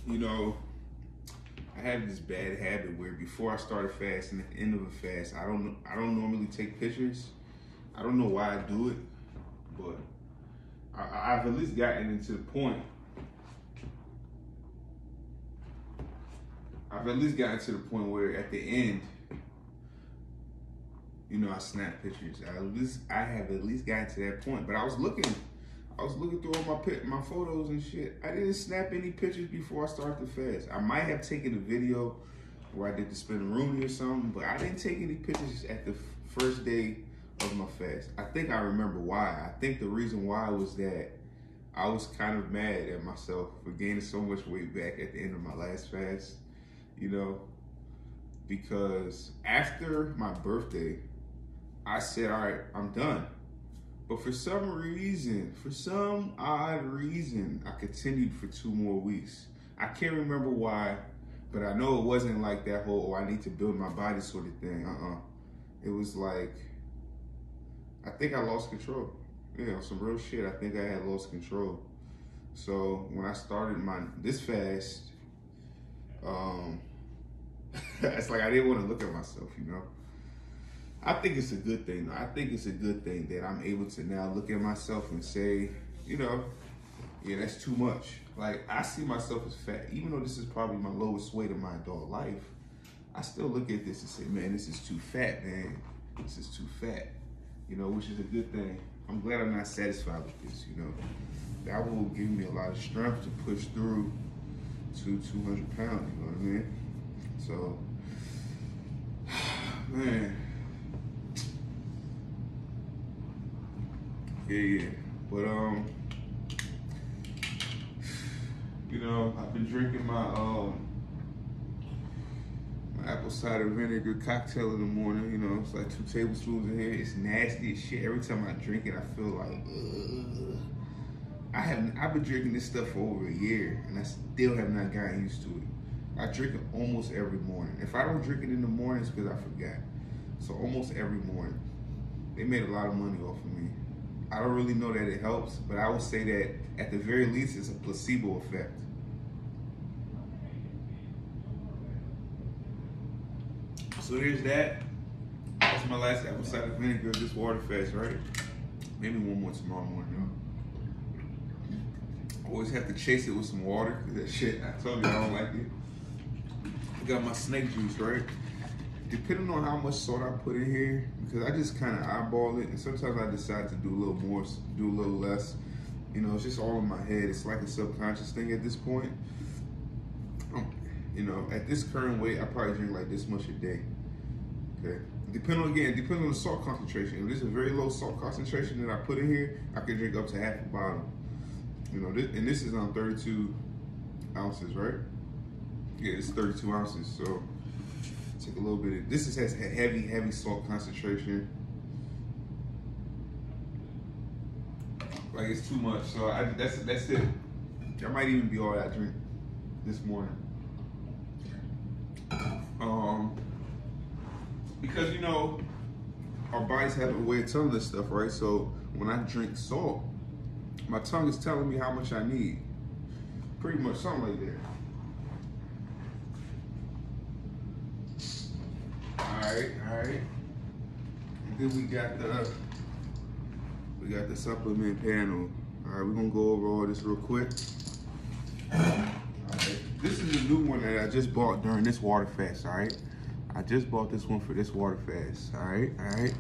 You know, I have this bad habit where before I start a fast and at the end of a fast, I don't normally take pictures. I don't know why I do it, but I've at least gotten into the point. I've at least gotten to the point where at the end, I snap pictures. I have at least gotten to that point. But I was looking through all my photos and shit. I didn't snap any pictures before I started the fast. I might have taken a video where I did the spinneroonie or something, but I didn't take any pictures at the first day of my fast. I think I remember why. I think the reason why was that I was kind of mad at myself for gaining so much weight back at the end of my last fast, because after my birthday, I said, all right, I'm done. But for some odd reason, I continued for 2 more weeks. I can't remember why, but I know it wasn't like that whole, I need to build my body sort of thing. It was like, I think I lost control. Some real shit. I think I had lost control. So when I started this fast, it's like I didn't want to look at myself, I think it's a good thing. I think it's a good thing that I'm able to now look at myself and say, yeah, that's too much. Like, I see myself as fat. Even though this is probably my lowest weight of my adult life, I still look at this and say, man, this is too fat, man. This is too fat, which is a good thing. I'm glad I'm not satisfied with this, That will give me a lot of strength to push through to 200 pounds, you know what I mean? So, man. Yeah. But, I've been drinking my apple cider vinegar cocktail in the morning. It's like 2 tablespoons in here. It's nasty as shit. Every time I drink it, I feel like, I've been drinking this stuff for over a year, and I still have not gotten used to it. I drink it almost every morning. If I don't drink it in the morning, it's because I forgot. So almost every morning. They made a lot of money off of me. I don't really know that it helps, but I would say that at the very least, it's a placebo effect. So there's that. That's my last apple cider vinegar of this water fast, right? Maybe one more tomorrow morning, Always have to chase it with some water, because that shit, I told you I don't like it. I got my snake juice, right? Depending on how much salt I put in here, because I just kind of eyeball it, and sometimes I decide to do a little more, do a little less. It's just all in my head. It's like a subconscious thing at this point. At this current weight, I probably drink like this much a day. Okay. Depending on the salt concentration. If there's a very low salt concentration that I put in here, I can drink up to half a bottle. And this is on 32 ounces, right? Yeah, it's 32 ounces. So take a little bit of this. Has heavy salt concentration. Like, it's too much. So that's it. That might even be all I drink this morning. Because our bodies have a way of telling us stuff, right? So when I drink salt, my tongue is telling me how much I need. Pretty much something like that. All right. And then we got the supplement panel. All right, we're gonna go over all this real quick. All right. This is a new one that I just bought during this water fast, all right? I just bought this one for this water fast, all right?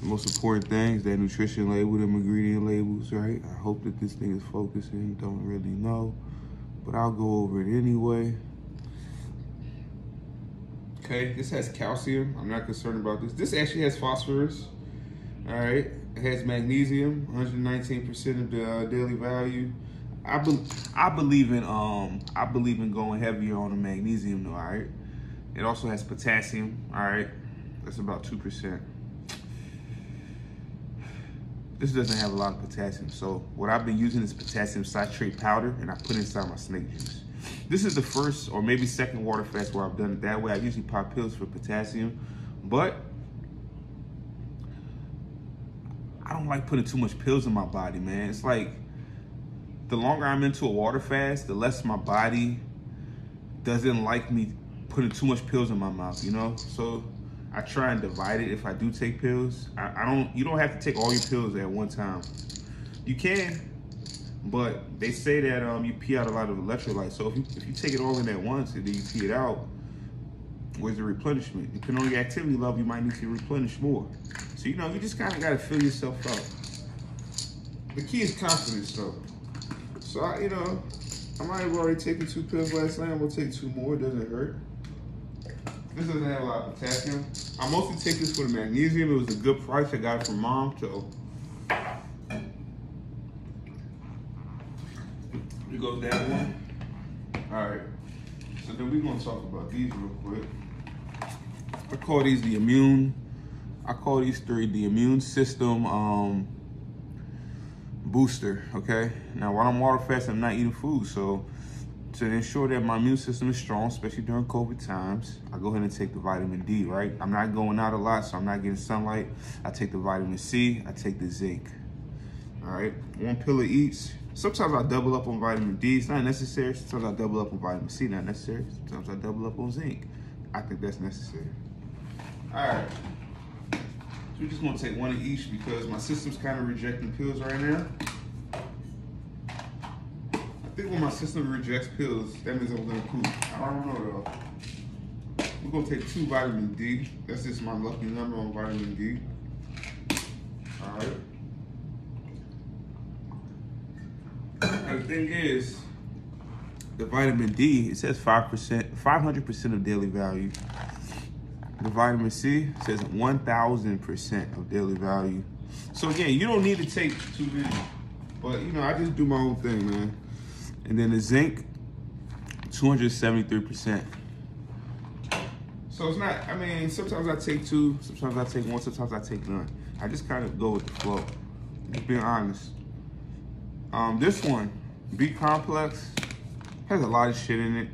The most important thing is that nutrition label, them ingredient labels, right? I hope that this thing is focusing, don't really know, but I'll go over it anyway. Okay, this has calcium. I'm not concerned about this. This actually has phosphorus, all right? It has magnesium, 119% of the daily value. I believe in going heavier on the magnesium though, all right? It also has potassium, all right? That's about 2%. This doesn't have a lot of potassium, so what I've been using is potassium citrate powder, and I put it inside my snake juice. This is the first or maybe second water fast where I've done it that way. I usually pop pills for potassium, but I don't like putting too much pills in my body, man. It's like, the longer I'm into a water fast, the less my body doesn't like me putting too much pills in my mouth, you know? So I try and divide it if I do take pills. You don't have to take all your pills at one time. You can, but they say that you pee out a lot of electrolytes. So if you take it all in at once and then you pee it out, where's the replenishment? Depending on your activity level, you might need to replenish more. So, you know, you just kind of got to fill yourself up. The key is confidence, though. So, I might have already taken 2 pills last night. I'm going to take 2 more. It doesn't hurt. This doesn't have a lot of potassium. I mostly take this for the magnesium. It was a good price. I got it from Mom, so here goes that one. All right. So then we're going to talk about these real quick. I call these the immune. I call these 3 the immune system booster, okay? Now, while I'm water fasting, I'm not eating food, so to ensure that my immune system is strong, especially during COVID times, I go ahead and take the vitamin D, right? I'm not going out a lot, so I'm not getting sunlight. I take the vitamin C, I take the zinc, all right? 1 pill of each. Sometimes I double up on vitamin D, it's not necessary. Sometimes I double up on vitamin C, not necessary. Sometimes I double up on zinc. I think that's necessary. All right, so we're just gonna take 1 of each because my system's kind of rejecting pills right now. I think when my system rejects pills, that means I'm gonna poop. I don't know though. We're gonna take 2 vitamin D. That's just my lucky number on vitamin D. All right. And the thing is, the vitamin D, it says 5%, 500% of daily value. The vitamin C says 1,000% of daily value. So again, you don't need to take too many, but I just do my own thing, man. And then the zinc, 273%. So it's not, sometimes I take 2, sometimes I take 1, sometimes I take none. I just kind of go with the flow, just being honest. This one, B complex, has a lot of shit in it.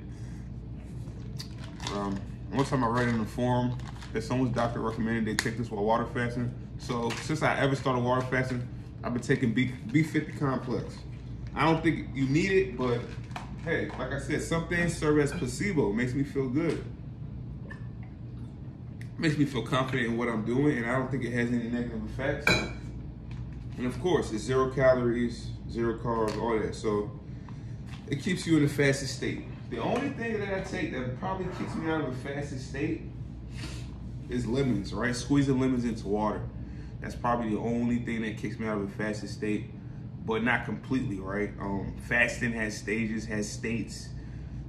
One time I read in the forum that someone's doctor recommended they take this while water fasting. So since I ever started water fasting, I've been taking B50 complex. I don't think you need it, but hey, like I said, some things serve as placebo. It makes me feel good. It makes me feel confident in what I'm doing, and I don't think it has any negative effects. And of course, it's 0 calories, 0 carbs, all that. So it keeps you in a fasted state. The only thing that I take that probably keeps me out of a fasted state is lemons, right? Squeezing lemons into water. That's probably the only thing that kicks me out of a fasted state, but not completely, right? Fasting has stages, has states.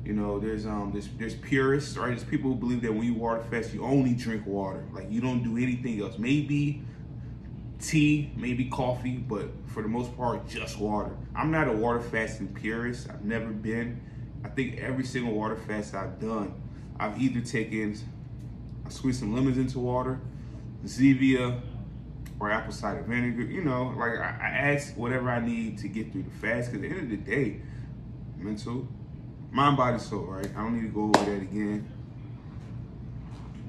There's purists, right? There's people who believe that when you water fast, you only drink water. Like you don't do anything else. Maybe tea, maybe coffee, but for the most part, just water. I'm not a water fasting purist. I've never been. I think every single water fast I've done, I've either taken, I squeeze some lemons into water, Zevia, or apple cider vinegar. Like I add whatever I need to get through the fast, because at the end of the day, mental, mind, body, soul, right? I don't need to go over that again,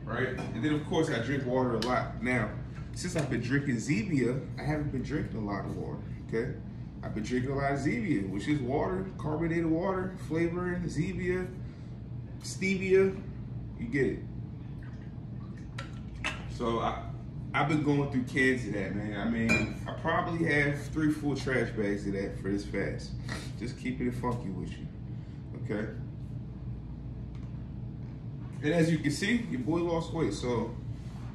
right? And then of course I drink water a lot. Now, since I've been drinking Zevia, I haven't been drinking a lot of water, okay? I've been drinking a lot of Zevia, which is water, carbonated water, flavoring, Zevia, stevia, you get it. So I've been going through cans of that, man. I probably have 3 full trash bags of that for this fast. Just keeping it funky with you, okay? And as you can see, your boy lost weight, so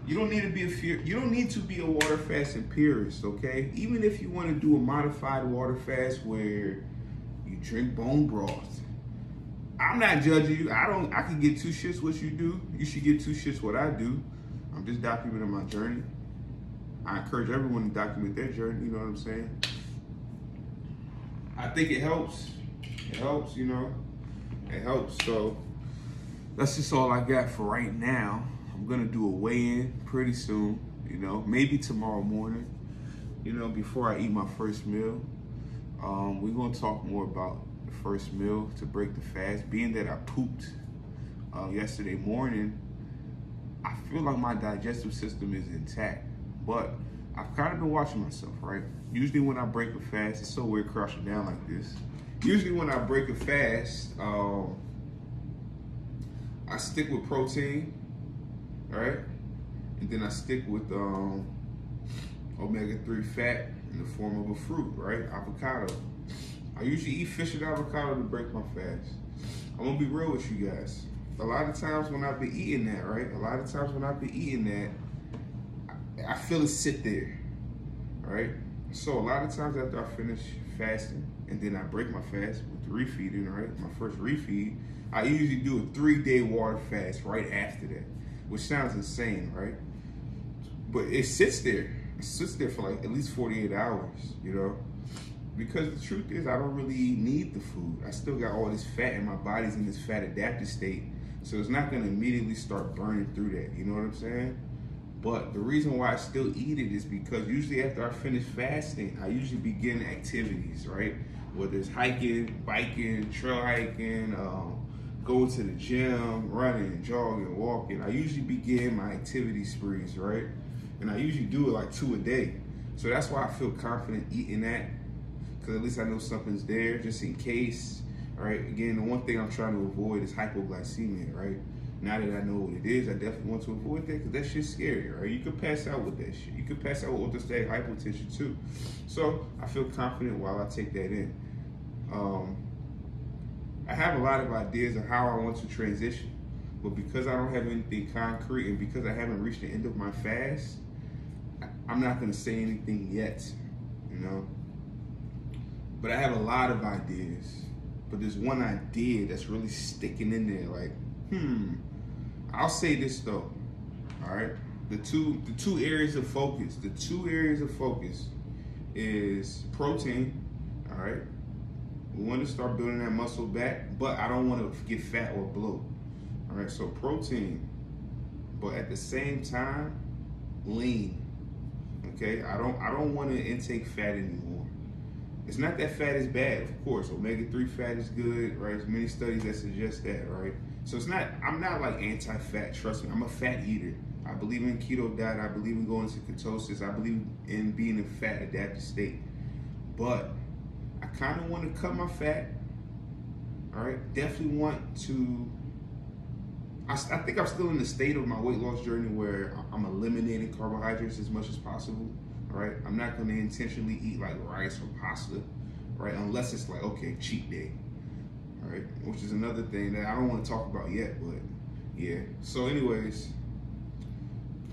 you don't need to be a water fasting purist, okay? Even if you want to do a modified water fast where you drink bone broth, I'm not judging you. I can get 2 shits what you do. You should get 2 shits what I do. I'm just documenting my journey. I encourage everyone to document their journey, you know what I'm saying? I think it helps. It helps, It helps. So that's just all I got for right now. I'm gonna do a weigh-in pretty soon, maybe tomorrow morning, before I eat my first meal. We're gonna talk more about the first meal to break the fast. Being that I pooped yesterday morning, I feel like my digestive system is intact, but I've kind of been watching myself, right? Usually when I break a fast, it's so weird crouching down like this. Usually when I break a fast, I stick with protein, all right? And then I stick with omega-3 fat in the form of a fruit, right? Avocado. I usually eat fish and avocado to break my fast. I'm gonna be real with you guys. A lot of times when I've been eating that, right? A lot of times when I've been eating that, I feel it sit there, right? So a lot of times after I finish fasting and then I break my fast with refeeding, right? My first refeed, I usually do a 3-day water fast right after that, which sounds insane, right? But it sits there. It sits there for like at least 48 hours, you know? Because the truth is, I don't really need the food. I still got all this fat and my body's in this fat adapted state. So it's not gonna immediately start burning through that, you know what I'm saying? But the reason why I still eat it is because usually after I finish fasting, I usually begin activities, right? Whether it's hiking, biking, trail hiking, going to the gym, running, jogging, walking. I usually begin my activity sprees, right? And I usually do it like 2 a day. So that's why I feel confident eating that, because at least I know something's there just in case, right? Again, the one thing I'm trying to avoid is hypoglycemia, right? Now that I know what it is, I definitely want to avoid that because that shit's scary, right? You could pass out with that shit. You could pass out with orthostatic hypotension too. So I feel confident while I take that in. I have a lot of ideas of how I want to transition, but because I don't have anything concrete and because I haven't reached the end of my fast, I'm not gonna say anything yet, you know? But I have a lot of ideas, but there's one idea that's really sticking in there like, I'll say this though, all right? The two areas of focus, is protein, all right? We want to start building that muscle back, but I don't want to get fat or bloat, all right? So protein, but at the same time, lean, okay? I don't want to intake fat anymore. It's not that fat is bad, of course. Omega-3 fat is good, right? There's many studies that suggest that, right? So it's not, I'm not like anti-fat, trust me. I'm a fat eater. I believe in keto diet. I believe in going into ketosis. I believe in being in a fat adapted state. But I kind of want to cut my fat, all right? Definitely want to, I think I'm still in the state of my weight loss journey where I'm eliminating carbohydrates as much as possible. All right, I'm not going to intentionally eat like rice or pasta, right? Unless it's like, okay, cheat day, all right? Which is another thing that I don't want to talk about yet, but yeah. So anyways,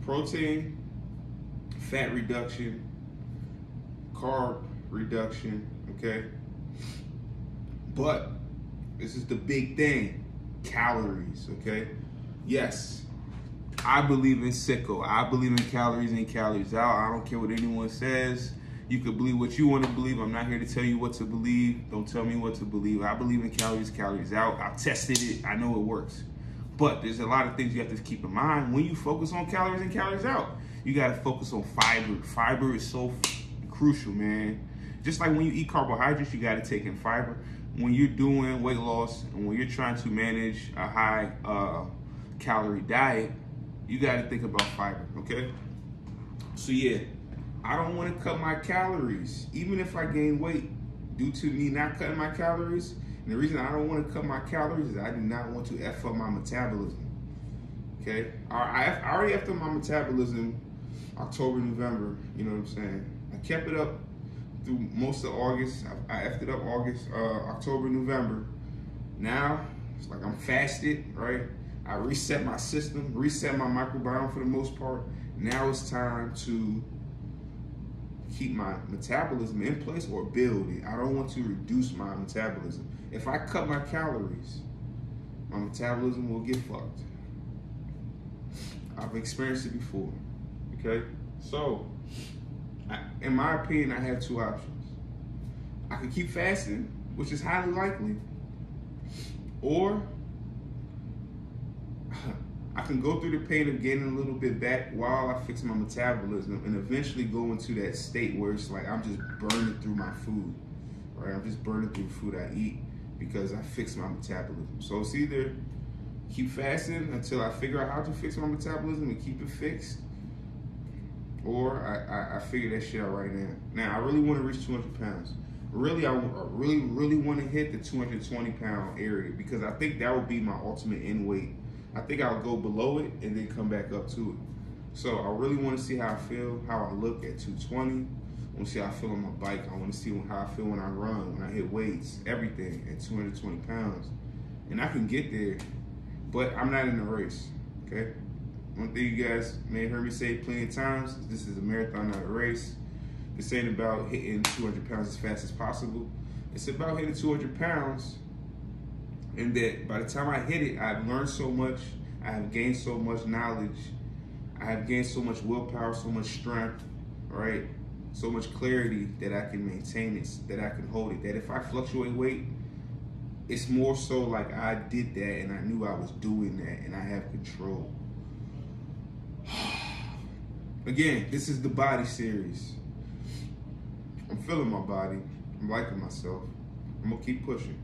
protein, fat reduction, carb reduction, okay? But this is the big thing, calories, okay? Yes. I believe in sicko. I believe in calories in, calories out. I don't care what anyone says. You could believe what you want to believe. I'm not here to tell you what to believe. Don't tell me what to believe. I believe in calories, calories out. I've tested it. I know it works. But there's a lot of things you have to keep in mind when you focus on calories in, calories out. You got to focus on fiber. Fiber is so crucial, man. Just like when you eat carbohydrates, you got to take in fiber. When you're doing weight loss and when you're trying to manage a high calorie diet, you got to think about fiber, okay? So yeah, I don't want to cut my calories, even if I gain weight due to me not cutting my calories. And the reason I don't want to cut my calories is I do not want to F up my metabolism, okay? I already F'd up my metabolism October, November, you know what I'm saying? I kept it up through most of August. I F'd it up August, October, November. Now, it's like I'm fasted, right? I reset my system, reset my microbiome for the most part. Now it's time to keep my metabolism in place or build it. I don't want to reduce my metabolism. If I cut my calories, my metabolism will get fucked. I've experienced it before, okay? So, in my opinion, I have two options. I could keep fasting, which is highly likely, or I can go through the pain of gaining a little bit back while I fix my metabolism and eventually go into that state where it's like I'm just burning through my food, right? I'm just burning through the food I eat because I fix my metabolism. So it's either keep fasting until I figure out how to fix my metabolism and keep it fixed, or I figure that shit out right now. Now, I really want to reach 200 pounds. Really, I really want to hit the 220 pound area because I think that would be my ultimate end weight. I think I'll go below it and then come back up to it. So I really want to see how I feel, how I look at 220. I want to see how I feel on my bike. I want to see how I feel when I run, when I hit weights, everything at 220 pounds. And I can get there, but I'm not in a race, okay? One thing you guys may have heard me say plenty of times, this is a marathon, not a race. This ain't about hitting 200 pounds as fast as possible. It's about hitting 200 pounds, and that by the time I hit it, I've learned so much, I have gained so much knowledge, I have gained so much willpower, so much strength, right? So much clarity that I can maintain it, that I can hold it, that if I fluctuate weight, it's more so like I did that and I knew I was doing that and I have control. Again, this is the body series. I'm feeling my body. I'm liking myself. I'm gonna keep pushing.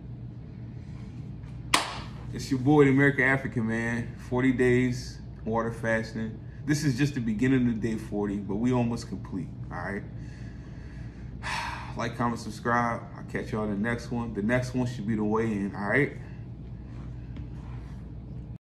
It's your boy, the American African, man. 40 days, water fasting. This is just the beginning of day 40, but we almost complete, all right? Like, comment, subscribe. I'll catch y'all in the next one. The next one should be the weigh-in, all right?